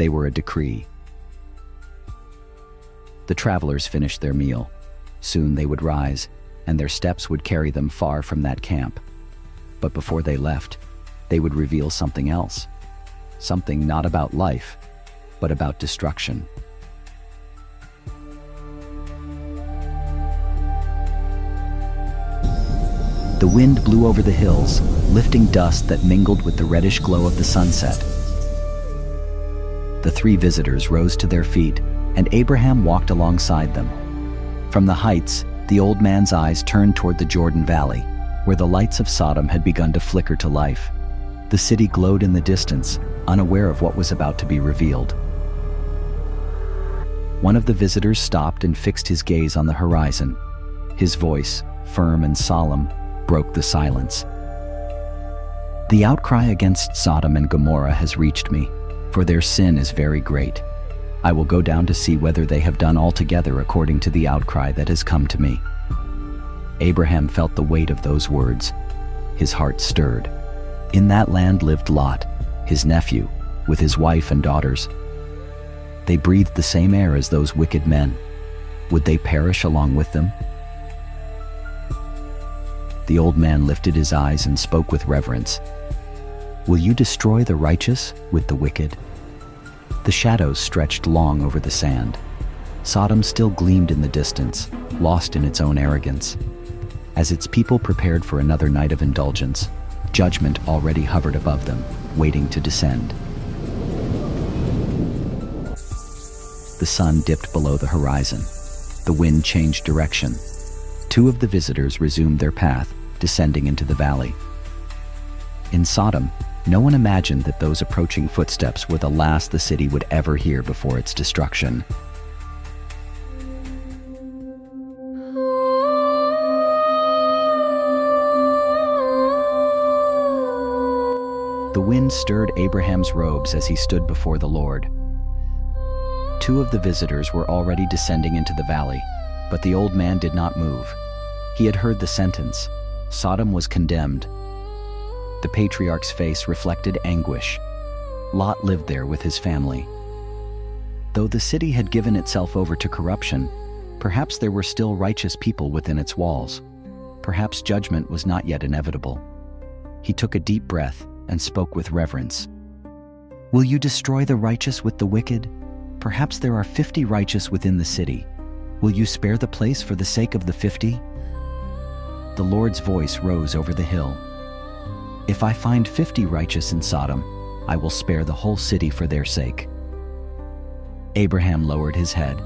They were a decree. The travelers finished their meal. Soon they would rise, and their steps would carry them far from that camp. But before they left, they would reveal something else. Something not about life, but about destruction. The wind blew over the hills, lifting dust that mingled with the reddish glow of the sunset. The three visitors rose to their feet, and Abraham walked alongside them. From the heights, the old man's eyes turned toward the Jordan Valley, where the lights of Sodom had begun to flicker to life. The city glowed in the distance, unaware of what was about to be revealed. One of the visitors stopped and fixed his gaze on the horizon. His voice, firm and solemn, broke the silence. The outcry against Sodom and Gomorrah has reached me, for their sin is very great. I will go down to see whether they have done altogether according to the outcry that has come to me. Abraham felt the weight of those words. His heart stirred. In that land lived Lot, his nephew, with his wife and daughters. They breathed the same air as those wicked men. Would they perish along with them? The old man lifted his eyes and spoke with reverence. Will you destroy the righteous with the wicked? The shadows stretched long over the sand. Sodom still gleamed in the distance, lost in its own arrogance. As its people prepared for another night of indulgence, judgment already hovered above them, waiting to descend. The sun dipped below the horizon. The wind changed direction. Two of the visitors resumed their path, descending into the valley. In Sodom, no one imagined that those approaching footsteps were the last the city would ever hear before its destruction. The wind stirred Abraham's robes as he stood before the Lord. Two of the visitors were already descending into the valley, but the old man did not move. He had heard the sentence. Sodom was condemned. The patriarch's face reflected anguish. Lot lived there with his family. Though the city had given itself over to corruption, perhaps there were still righteous people within its walls. Perhaps judgment was not yet inevitable. He took a deep breath and spoke with reverence. Will you destroy the righteous with the wicked? Perhaps there are 50 righteous within the city. Will you spare the place for the sake of the 50? The Lord's voice rose over the hill. If I find 50 righteous in Sodom, I will spare the whole city for their sake. Abraham lowered his head.